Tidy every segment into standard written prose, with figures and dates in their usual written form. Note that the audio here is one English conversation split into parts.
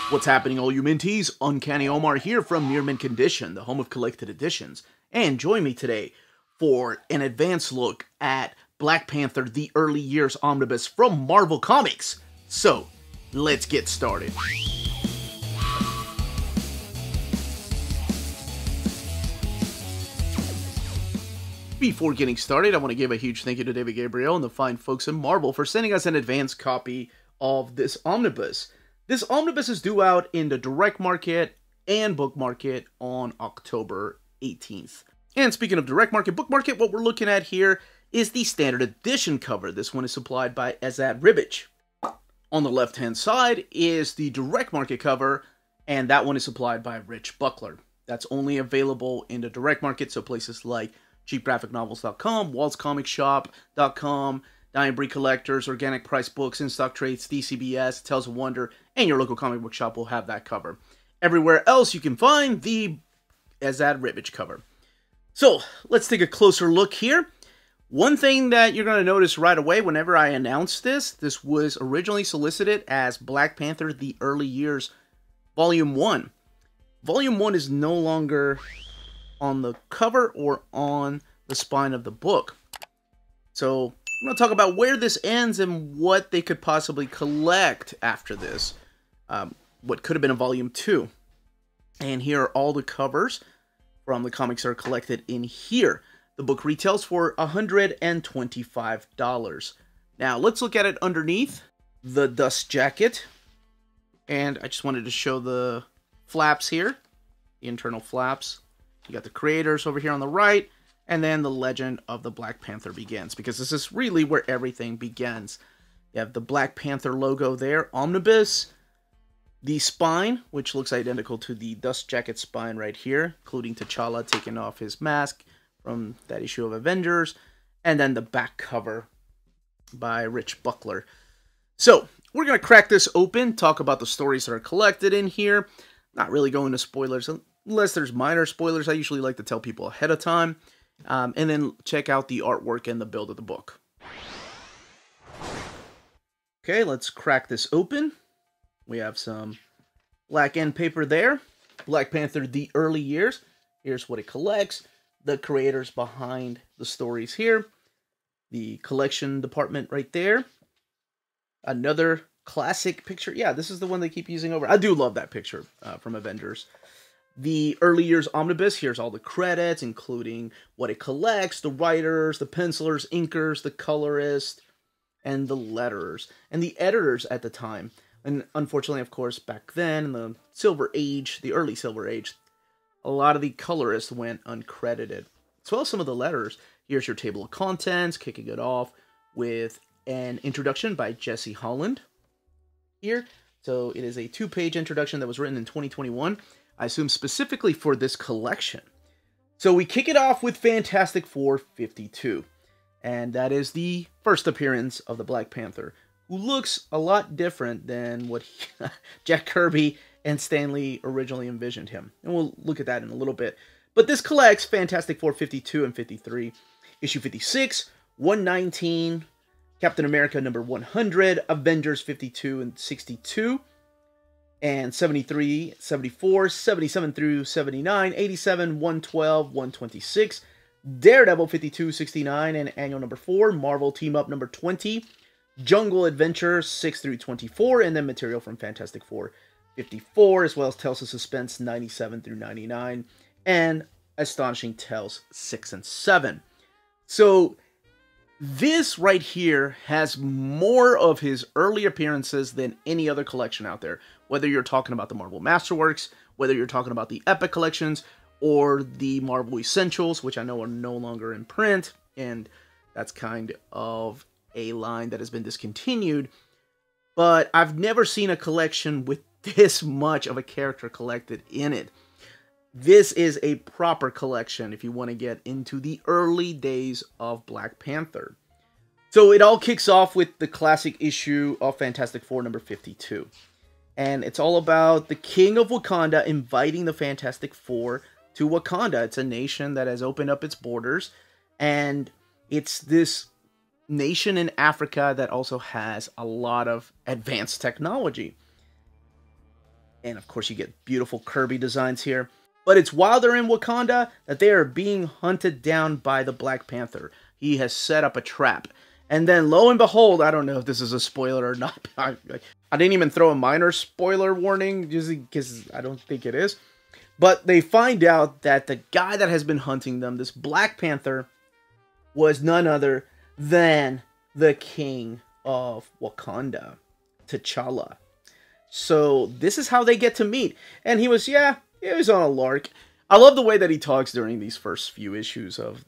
What's happening, all you minties? Uncanny Omar here from Near Mint Condition, the home of collected editions. And join me today for an advanced look at Black Panther, the Early Years Omnibus from Marvel Comics. So, let's get started. Before getting started, I want to give a huge thank you to David Gabriel and the fine folks in Marvel for sending us an advanced copy of this omnibus. This omnibus is due out in the direct market and book market on October 18th. And speaking of direct market, book market, what we're looking at here is the standard edition cover. This one is supplied by Azad Ribbage. On the left-hand side is the direct market cover, and that one is supplied by Rich Buckler. That's only available in the direct market, so places like cheapgraphicnovels.com, waltzcomicshop.com, Dying Breed Collectors, Organic Price Books, In Stock Trades, DCBS, Tales of Wonder, and your local comic book shop will have that cover. Everywhere else you can find the Azad Ribbage cover. So, let's take a closer look here. One thing that you're going to notice right away whenever I announce this was originally solicited as Black Panther, the Early Years, Volume 1. Volume 1 is no longer on the cover or on the spine of the book. So, I'm going to talk about where this ends and what they could possibly collect after this. What could have been a Volume 2. And here are all the covers from the comics that are collected in here. The book retails for $125. Now, let's look at it underneath the dust jacket. And I just wanted to show the flaps here. The internal flaps. You got the creators over here on the right. And then the legend of the Black Panther begins, because this is really where everything begins. You have the Black Panther logo there, Omnibus, the spine, which looks identical to the dust jacket spine right here, including T'Challa taking off his mask from that issue of Avengers, and then the back cover by Rich Buckler. So, we're going to crack this open, talk about the stories that are collected in here. Not really going into spoilers, unless there's minor spoilers. I usually like to tell people ahead of time. And then check out the artwork and the build of the book. Okay, let's crack this open. We have some black end paper there. Black Panther, the Early Years. Here's what it collects. The creators behind the stories here. The collection department right there. Another classic picture. Yeah, this is the one they keep using over. I do love that picture from Avengers. The Early Years Omnibus, here's all the credits, including what it collects, the writers, the pencilers, inkers, the colorist, and the letterers, and the editors at the time. And unfortunately, of course, back then, in the Silver Age, the early Silver Age, a lot of the colorists went uncredited, as well as some of the letterers. Here's your table of contents, kicking it off with an introduction by Jesse Holland here. So it is a 2-page introduction that was written in 2021. I assume specifically for this collection. So we kick it off with Fantastic Four 52. And that is the first appearance of the Black Panther, who looks a lot different than what Jack Kirby and Stan Lee originally envisioned him. And we'll look at that in a little bit. But this collects Fantastic Four 52 and 53. Issue 56, 119, Captain America number 100, Avengers 52 and 62. And 73, 74, 77 through 79, 87, 112, 126, Daredevil 52, 69, and Annual number 4, Marvel Team Up number 20, Jungle Adventure 6 through 24, and then material from Fantastic Four 54, as well as Tales of Suspense 97 through 99, and Astonishing Tales 6 and 7. So, this right here has more of his early appearances than any other collection out there. Whether you're talking about the Marvel Masterworks, whether you're talking about the Epic Collections, or the Marvel Essentials, which I know are no longer in print, and that's kind of a line that has been discontinued. But I've never seen a collection with this much of a character collected in it. This is a proper collection if you want to get into the early days of Black Panther. So it all kicks off with the classic issue of Fantastic Four number 52. And it's all about the King of Wakanda inviting the Fantastic Four to Wakanda. It's a nation that has opened up its borders. And it's this nation in Africa that also has a lot of advanced technology. And of course you get beautiful Kirby designs here. But it's while they're in Wakanda that they are being hunted down by the Black Panther. He has set up a trap. And then lo and behold, I don't know if this is a spoiler or not. I didn't even throw a minor spoiler warning just because I don't think it is. But they find out that the guy that has been hunting them, this Black Panther, was none other than the king of Wakanda, T'Challa. So this is how they get to meet. And he was on a lark. I love the way that he talks during these first few issues of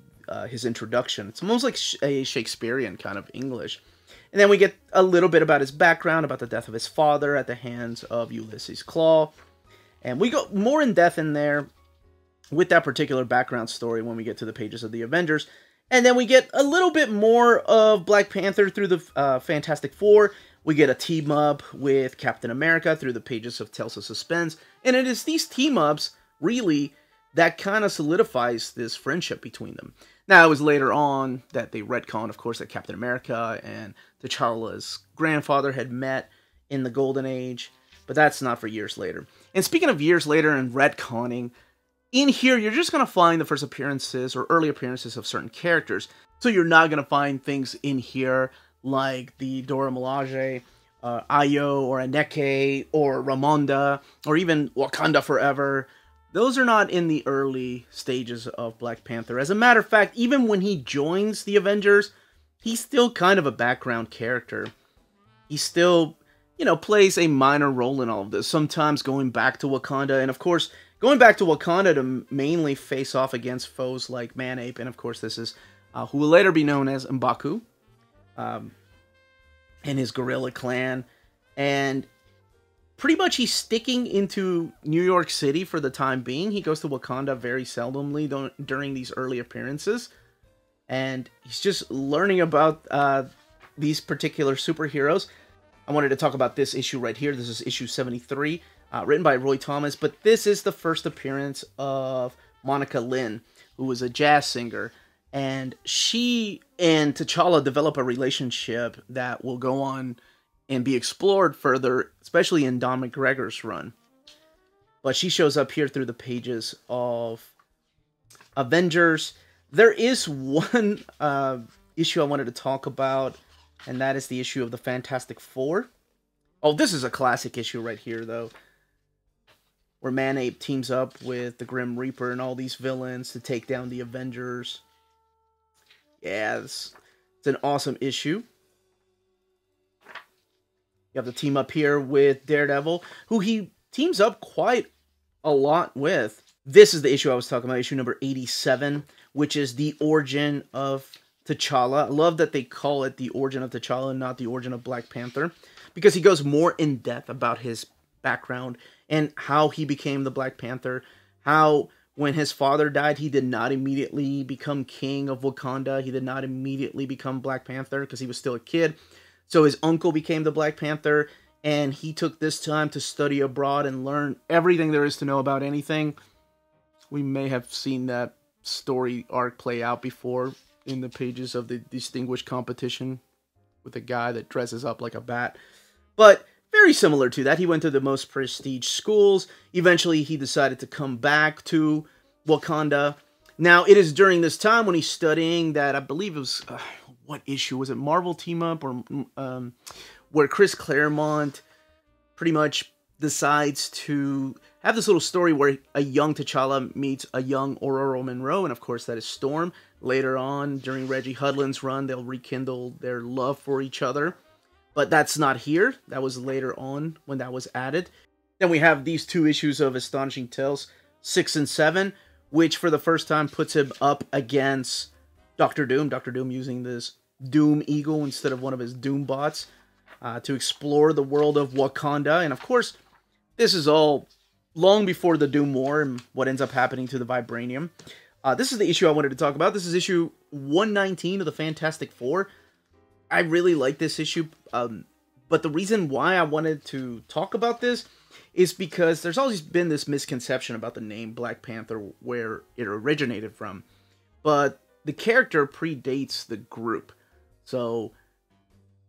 his introduction. It's almost like a Shakespearean kind of English. And then we get a little bit about his background, about the death of his father at the hands of Ulysses Claw. And we go more in depth in there with that particular background story when we get to the pages of the Avengers. And then we get a little bit more of Black Panther through the Fantastic Four. We get a team-up with Captain America through the pages of Tales of Suspense. And it is these team-ups, really, that kind of solidifies this friendship between them. Now, it was later on that they retconned, of course, that Captain America and T'Challa's grandfather had met in the Golden Age. But that's not for years later. And speaking of years later and retconning, in here, you're just going to find the first appearances or early appearances of certain characters. So you're not going to find things in here like the Dora Milaje, Ayo, or Aneke, or Ramonda, or even Wakanda Forever. Those are not in the early stages of Black Panther. As a matter of fact, even when he joins the Avengers, he's still kind of a background character. He still, plays a minor role in all of this, sometimes going back to Wakanda, and of course, going back to Wakanda to mainly face off against foes like Man-Ape, and of course this is who will later be known as M'Baku, and his gorilla clan, and pretty much he's sticking into New York City for the time being. He goes to Wakanda very seldomly during these early appearances, and he's just learning about these particular superheroes. I wanted to talk about this issue right here. This is issue 73, written by Roy Thomas, but this is the first appearance of Monica Lynn, who was a jazz singer, and she and T'Challa develop a relationship that will go on and be explored further, especially in Don McGregor's run. But she shows up here through the pages of Avengers. There is one issue I wanted to talk about, and that is the issue of the Fantastic Four. Oh, this is a classic issue right here, though, where Man-Ape teams up with the Grim Reaper and all these villains to take down the Avengers. Yeah, it's an awesome issue. You have the team up here with Daredevil, who he teams up quite a lot with. This is the issue I was talking about, issue number 87, which is the origin of T'Challa. I love that they call it the origin of T'Challa and not the origin of Black Panther, because he goes more in depth about his background and how he became the Black Panther, how when his father died, he did not immediately become king of Wakanda. He did not immediately become Black Panther because he was still a kid. So his uncle became the Black Panther, and he took this time to study abroad and learn everything there is to know about anything. We may have seen that story arc play out before in the pages of the Distinguished Competition with a guy that dresses up like a bat. But very similar to that, he went to the most prestige schools. Eventually, he decided to come back to Wakanda. Now, it is during this time when he's studying that, I believe it was, what issue? Was it Marvel Team Up? Or where Chris Claremont pretty much decides to have this little story where a young T'Challa meets a young Ororo Monroe, and of course that is Storm. Later on, during Reggie Hudlin's run, they'll rekindle their love for each other. But that's not here. That was later on when that was added. Then we have these two issues of Astonishing Tales, 6 and 7, which for the first time puts him up against Doctor Doom. Doctor Doom using this Doom Eagle instead of one of his Doom bots to explore the world of Wakanda. And of course, this is all long before the Doom War and what ends up happening to the Vibranium. This is the issue I wanted to talk about. This is issue 119 of the Fantastic Four. I really like this issue, but the reason why I wanted to talk about this is because there's always been this misconception about the name Black Panther, where it originated from. But the character predates the group. So,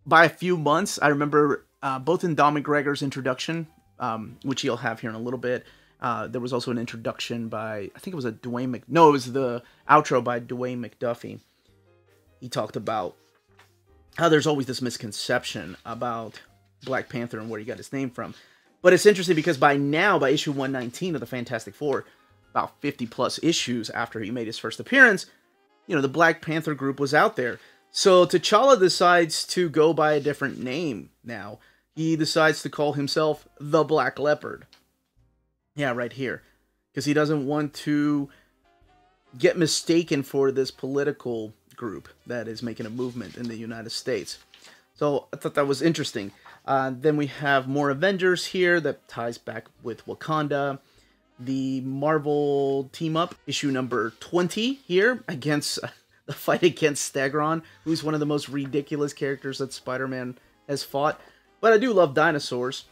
by a few months, I remember both in Don McGregor's introduction, which you'll have here in a little bit. There was also an introduction by, I think it was it was the outro by Dwayne McDuffie. He talked about how there's always this misconception about Black Panther and where he got his name from. But it's interesting because by issue 119 of the Fantastic Four, about 50 plus issues after he made his first appearance, the Black Panther group was out there. So T'Challa decides to go by a different name now. He decides to call himself the Black Leopard. Yeah, right here. Because he doesn't want to get mistaken for this political group that is making a movement in the United States. So I thought that was interesting. Then we have more Avengers here that ties back with Wakanda. The Marvel team-up, issue number 20 here, against the fight against Stegron, who's one of the most ridiculous characters that Spider-Man has fought. But I do love dinosaurs.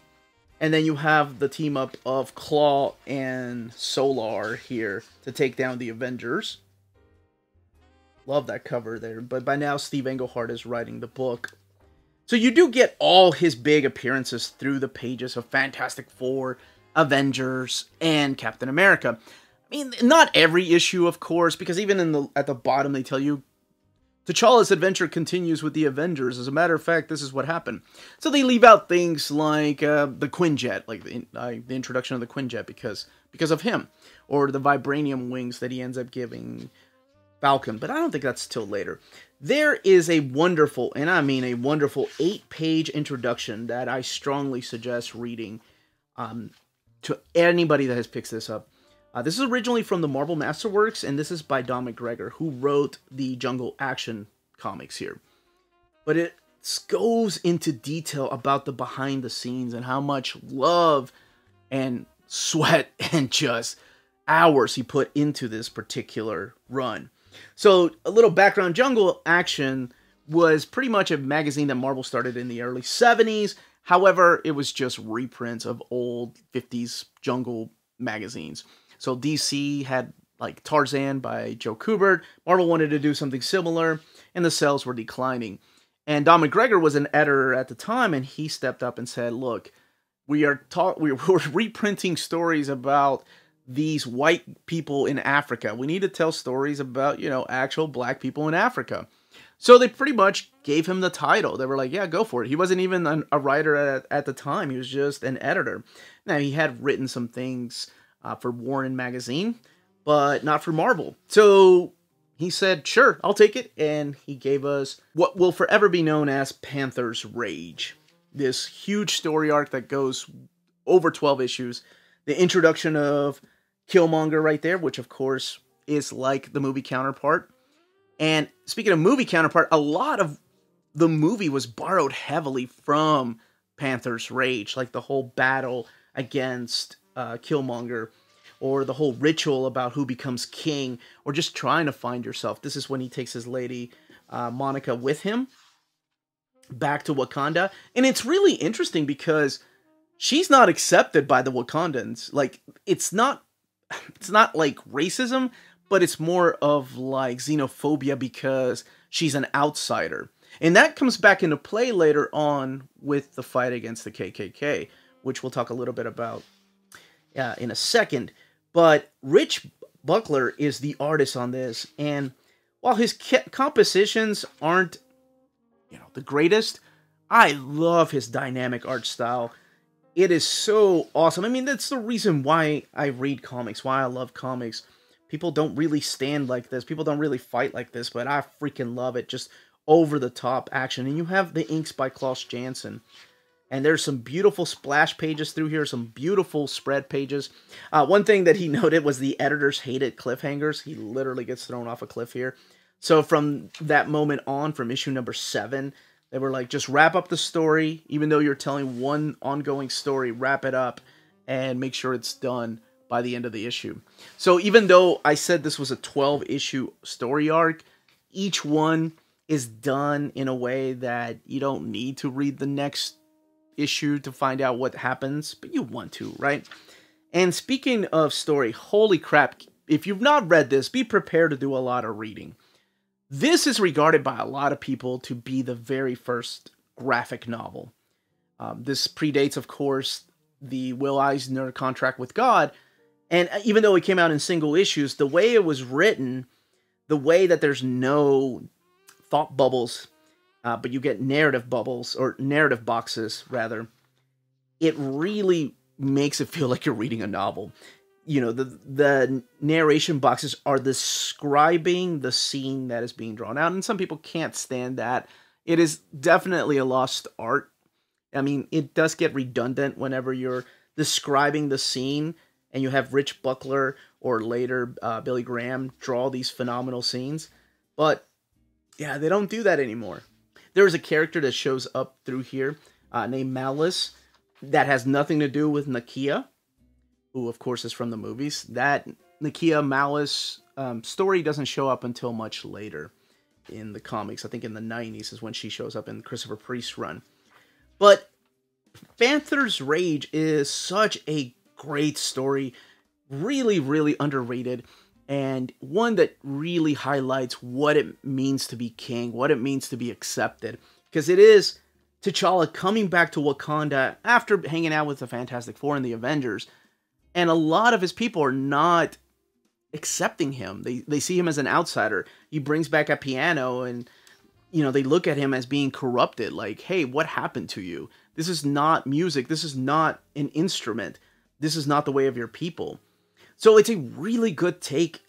And then you have the team-up of Claw and Solar here to take down the Avengers. Love that cover there. But by now, Steve Englehart is writing the book. So you do get all his big appearances through the pages of Fantastic Four, Avengers, and Captain America. I mean, not every issue, of course, because even at the bottom they tell you T'Challa's adventure continues with the Avengers. As a matter of fact, this is what happened. So they leave out things like the Quinjet, like the introduction of the Quinjet because of him, or the vibranium wings that he ends up giving Falcon. But I don't think that's till later. There is a wonderful, and I mean a wonderful, 8-page introduction that I strongly suggest reading to anybody that has picked this up. This is originally from the Marvel Masterworks, and this is by Don McGregor, who wrote the Jungle Action comics here. But it goes into detail about the behind the scenes and how much love and sweat and just hours he put into this particular run. So, a little background, Jungle Action was pretty much a magazine that Marvel started in the early 70s. However, it was just reprints of old 50s jungle magazines. So DC had like Tarzan by Joe Kubert. Marvel wanted to do something similar, and the sales were declining. And Don McGregor was an editor at the time, and he stepped up and said, look, we're reprinting stories about these white people in Africa. We need to tell stories about, actual black people in Africa. So they pretty much gave him the title. They were like, yeah, go for it. He wasn't even a writer at the time. He was just an editor. Now, he had written some things for Warren Magazine, but not for Marvel. So he said, sure, I'll take it. And he gave us what will forever be known as Panthers Rage. This huge story arc that goes over 12 issues. The introduction of Killmonger right there, which of course is like the movie counterpart. And speaking of movie counterpart, a lot of the movie was borrowed heavily from Panthers Rage, like the whole battle against Killmonger, or the whole ritual about who becomes king, or just trying to find yourself. This is when he takes his lady Monica with him back to Wakanda. And it's really interesting because she's not accepted by the Wakandans. Like, it's not like racism, but it's more of like xenophobia because she's an outsider. And that comes back into play later on with the fight against the KKK, which we'll talk a little bit about in a second. But Rich Buckler is the artist on this, and while his compositions aren't, the greatest, I love his dynamic art style. It is so awesome. I mean, that's the reason why I read comics, why I love comics. People don't really stand like this. People don't really fight like this, but I freaking love it. Just over-the-top action. And you have the inks by Klaus Janson. And there's some beautiful splash pages through here, some beautiful spread pages. One thing that he noted was the editors hated cliffhangers. He literally gets thrown off a cliff here. So from that moment on, from issue number 7, they were like, just wrap up the story. Even though you're telling one ongoing story, wrap it up and make sure it's done by the end of the issue. So even though I said this was a 12-issue story arc, each one is done in a way that you don't need to read the next issue to find out what happens, but you want to, right? And speaking of story, holy crap, if you've not read this, be prepared to do a lot of reading. This is regarded by a lot of people to be the very first graphic novel. This predates, of course, the Will Eisner contract with God. And even though it came out in single issues, the way it was written, the way that there's no thought bubbles, but you get narrative bubbles, or narrative boxes, rather, it really makes it feel like you're reading a novel. You know, the narration boxes are describing the scene that is being drawn out, and some people can't stand that. It is definitely a lost art. I mean, it does get redundant whenever you're describing the scene, and you have Rich Buckler or later Billy Graham draw these phenomenal scenes. But, yeah, they don't do that anymore. There is a character that shows up through here named Malice that has nothing to do with Nakia, who, of course, is from the movies. That Nakia Malice story doesn't show up until much later in the comics. I think in the 90s is when she shows up in Christopher Priest's run. But Panthers Rage is such a great story. Really, really underrated. And one that really highlights what it means to be king, what it means to be accepted. Because it is T'Challa coming back to Wakanda after hanging out with the Fantastic Four and the Avengers. And a lot of his people are not accepting him. They see him as an outsider. He brings back a piano and, you know, they look at him as being corrupted. Like, hey, what happened to you? This is not music. This is not an instrument. This is not the way of your people. So it's a really good take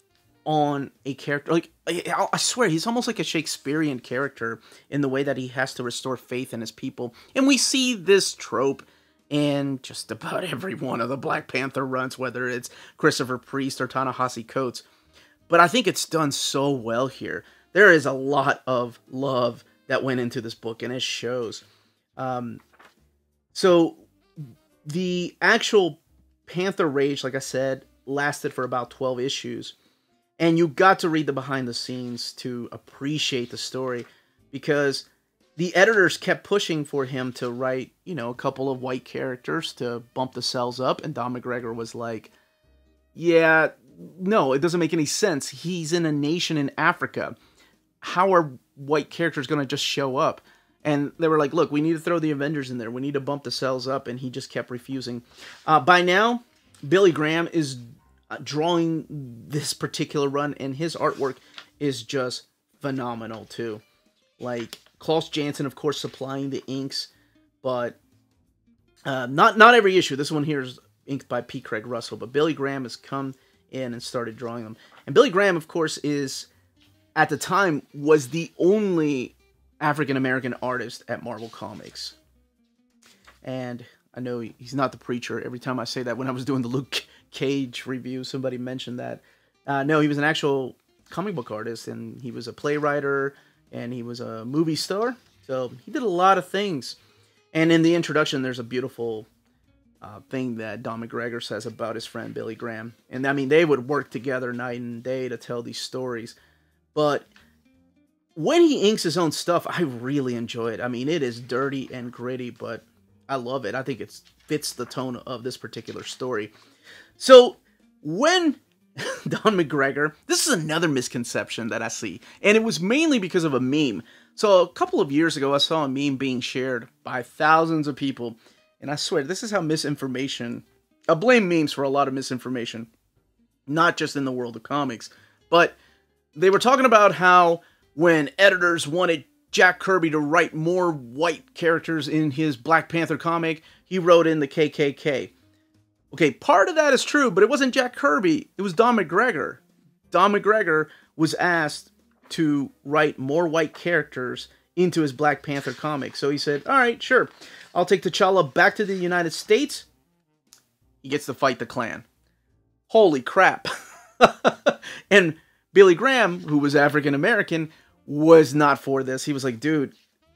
on a character. Like, I swear, he's almost like a Shakespearean character in the way that he has to restore faith in his people. And we see this trope in just about every one of the Black Panther runs, whether it's Christopher Priest or Ta-Nehisi Coates. But I think it's done so well here. There is a lot of love that went into this book, and it shows. So the actual Panther Rage, like I said, lasted for about 12 issues. And you got to read the behind the scenes to appreciate the story, because the editors kept pushing for him to write, you know, a couple of white characters to bump the sales up. And Don McGregor was like, yeah, no, it doesn't make any sense. He's in a nation in Africa. How are white characters going to just show up? And they were like, look, we need to throw the Avengers in there. We need to bump the sales up. And he just kept refusing. By now, Billy Graham is drawing this particular run, and his artwork is just phenomenal too. Like, Klaus Janson, of course, supplying the inks, but not every issue. This one here is inked by P. Craig Russell, but Billy Graham has come in and started drawing them. And Billy Graham, of course, is, at the time, was the only African-American artist at Marvel Comics. And I know he's not the preacher. Every time I say that, when I was doing the Luke Cage review, somebody mentioned that. No, he was an actual comic book artist, and he was a playwright, and he was a movie star. So he did a lot of things. And in the introduction, there's a beautiful thing that Don McGregor says about his friend Billy Graham. And I mean, they would work together night and day to tell these stories. But when he inks his own stuff, I really enjoy it. I mean, it is dirty and gritty, but I love it. I think it fits the tone of this particular story. So when Don McGregor, this is another misconception that I see, and it was mainly because of a meme. So a couple of years ago, I saw a meme being shared by thousands of people, and I swear, this is how misinformation, I blame memes for a lot of misinformation, not just in the world of comics, but they were talking about how when editors wanted Jack Kirby to write more white characters in his Black Panther comic, he wrote in the KKK. Okay, part of that is true, but it wasn't Jack Kirby. It was Don McGregor. Don McGregor was asked to write more white characters into his Black Panther comic. So he said, all right, sure. I'll take T'Challa back to the United States. He gets to fight the Klan. Holy crap. And Billy Graham, who was African-American, was not for this. He was like, dude,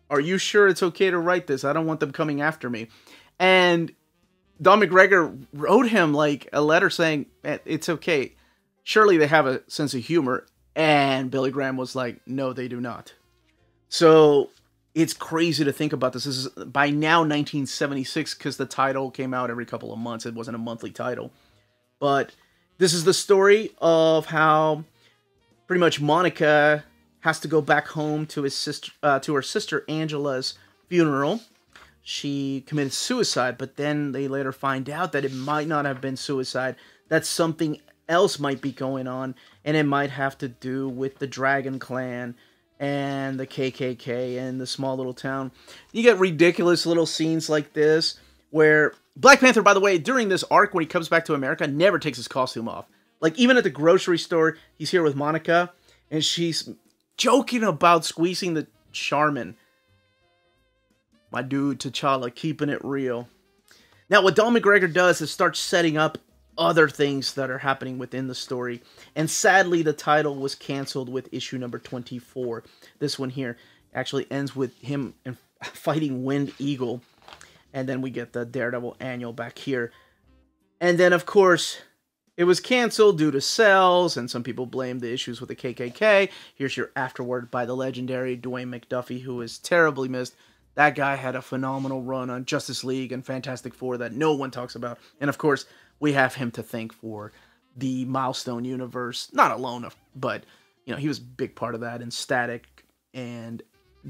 are you sure it's okay to write this? I don't want them coming after me. And Don McGregor wrote him like a letter saying, it's okay. Surely they have a sense of humor. And Billy Graham was like, no, they do not. So it's crazy to think about this. This is by now 1976, because the title came out every couple of months. It wasn't a monthly title. But this is the story of how pretty much Monica has to go back home to his sister, to her sister Angela's funeral. she committed suicide, but then they later find out that it might not have been suicide, that something else might be going on, and it might have to do with the Dragon Clan and the KKK and the small little town. You get ridiculous little scenes like this, where Black Panther, by the way, during this arc, when he comes back to America, never takes his costume off. Like, even at the grocery store, he's here with Monica, and she's joking about squeezing the Charmin. My dude, T'Challa, keeping it real. Now, what Don McGregor does is start setting up other things that are happening within the story. And sadly, the title was canceled with issue number 24. This one here actually ends with him fighting Wind Eagle. And then we get the Daredevil annual back here. And then, of course, it was canceled due to sales, and some people blame the issues with the KKK. Here's your afterword by the legendary Dwayne McDuffie, who is terribly missed. That guy had a phenomenal run on Justice League and Fantastic Four that no one talks about. And of course, we have him to thank for the Milestone universe. Not alone, but, you know, he was a big part of that in Static and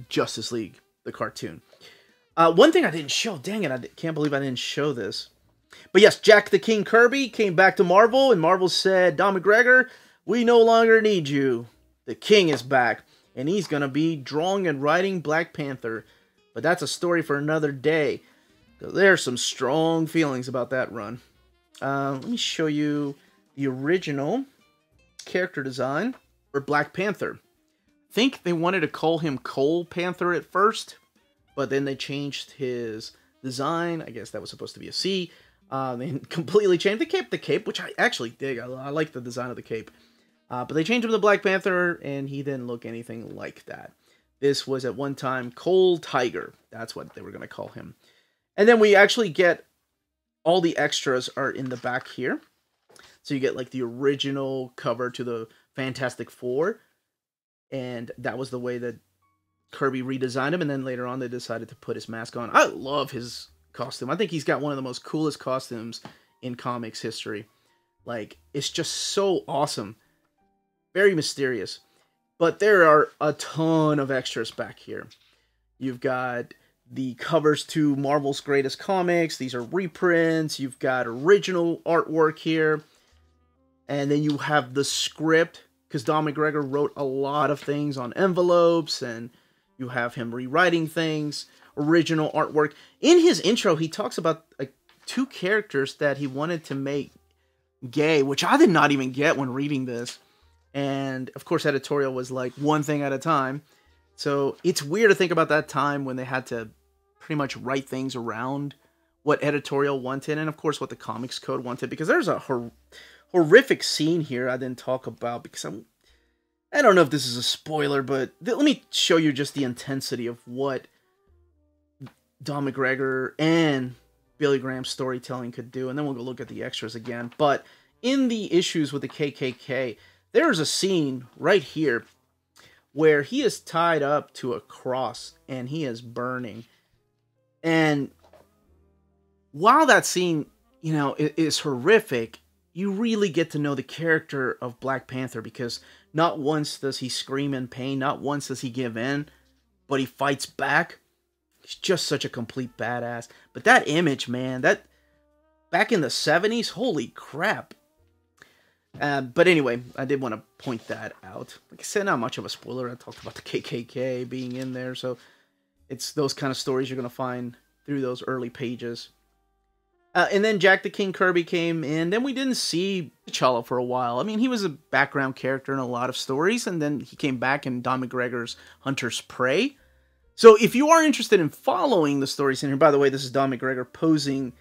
Justice League, the cartoon. One thing I didn't show, dang it, I can't believe I didn't show this. But yes, Jack the King Kirby came back to Marvel, and Marvel said, Don McGregor, we no longer need you. The King is back, and he's going to be drawing and writing Black Panther. But that's a story for another day. There's some strong feelings about that run. Let me show you the original character design for Black Panther. I think they wanted to call him Cole Panther at first, but then they changed his design. I guess that was supposed to be a C. They completely changed. They kept the cape, which I actually dig. I like the design of the cape. But they changed him to Black Panther, and he didn't look anything like that. This was at one time Cole Tiger. That's what they were going to call him. And then we actually get all the extras are in the back here. So you get like the original cover to the Fantastic Four. And that was the way that Kirby redesigned him. And then later on they decided to put his mask on. I love his costume. I think he's got one of the most coolest costumes in comics history. Like, it's just so awesome. Very mysterious. But there are a ton of extras back here. You've got the covers to Marvel's Greatest Comics. These are reprints. You've got original artwork here. And then you have the script, because Don McGregor wrote a lot of things on envelopes, and you have him rewriting things. Original artwork. In his intro, he talks about two characters that he wanted to make gay, which I did not even get when reading this. And, of course, editorial was like one thing at a time. So it's weird to think about that time when they had to pretty much write things around what editorial wanted. And, of course, what the comics code wanted. Because there's a horrific scene here I didn't talk about. Because I don't know if this is a spoiler, but let me show you just the intensity of what Don McGregor and Billy Graham's storytelling could do. And then we'll go look at the extras again. But in the issues with the KKK, there's a scene right here where he is tied up to a cross and he is burning. And while that scene, you know, is horrific, you really get to know the character of Black Panther, because not once does he scream in pain, not once does he give in, but he fights back. He's just such a complete badass. But that image, man, that back in the 70s, holy crap. But anyway, I did want to point that out. Like I said, not much of a spoiler. I talked about the KKK being in there, so it's those kind of stories you're going to find through those early pages. And then Jack the King Kirby came in. Then we didn't see T'Challa for a while. I mean, he was a background character in a lot of stories, and then he came back in Don McGregor's Hunter's Prey. So if you are interested in following the stories in here, by the way, this is Don McGregor posing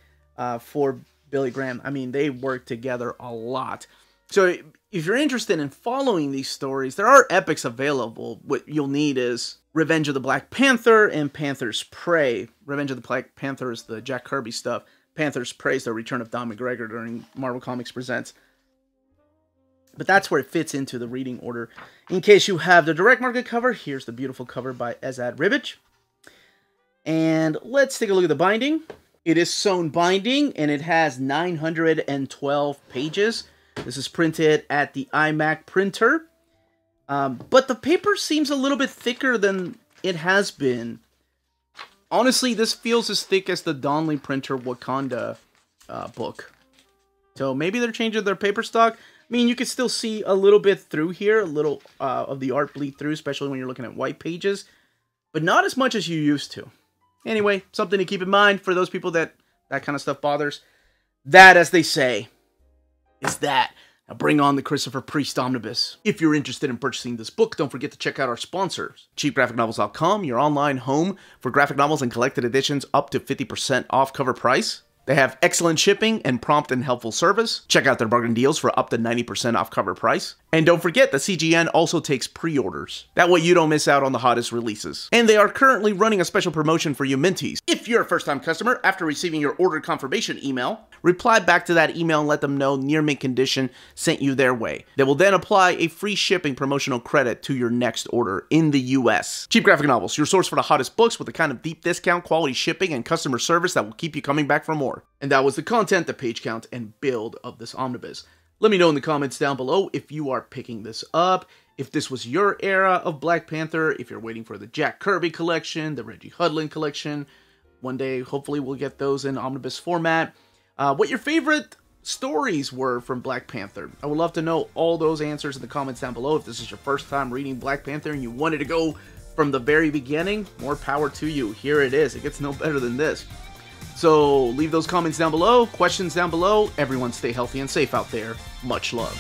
for Billy Graham. I mean, they work together a lot. So if you're interested in following these stories, there are epics available. What you'll need is Revenge of the Black Panther and Panthers Prey. Revenge of the Black Panther is the Jack Kirby stuff. Panthers Prey is the return of Don McGregor during Marvel Comics Presents. But that's where it fits into the reading order. In case you have the direct market cover, here's the beautiful cover by Esad Ribic. And let's take a look at the binding. It is sewn binding, and it has 912 pages. This is printed at the iMac printer. But the paper seems a little bit thicker than it has been Honestly, this feels as thick as the Donley printer Wakanda book. So maybe they're changing their paper stock. I mean, you can still see a little bit through here, a little of the art bleed through, especially when you're looking at white pages, but not as much as you used to. Anyway, something to keep in mind for those people that kind of stuff bothers. That, as they say, is that. Now bring on the Christopher Priest Omnibus. If you're interested in purchasing this book, don't forget to check out our sponsors. CheapGraphicNovels.com, your online home for graphic novels and collected editions up to 50% off cover price. They have excellent shipping and prompt and helpful service. Check out their bargain deals for up to 90% off cover price. And don't forget that CGN also takes pre-orders. That way you don't miss out on the hottest releases. And they are currently running a special promotion for you Minties. If you're a first-time customer, after receiving your order confirmation email, reply back to that email and let them know Near Mint Condition sent you their way. They will then apply a free shipping promotional credit to your next order in the US. Cheap Graphic Novels, your source for the hottest books with the kind of deep discount, quality shipping, and customer service that will keep you coming back for more. And that was the content, the page count, and build of this omnibus. Let me know in the comments down below if you are picking this up, if this was your era of Black Panther, if you're waiting for the Jack Kirby collection, the Reggie Hudlin collection. One day, hopefully, we'll get those in omnibus format. What your favorite stories were from Black Panther. I would love to know all those answers in the comments down below. If this is your first time reading Black Panther and you wanted to go from the very beginning, more power to you. Here it is. It gets no better than this. So leave those comments down below, questions down below. Everyone stay healthy and safe out there. Much love.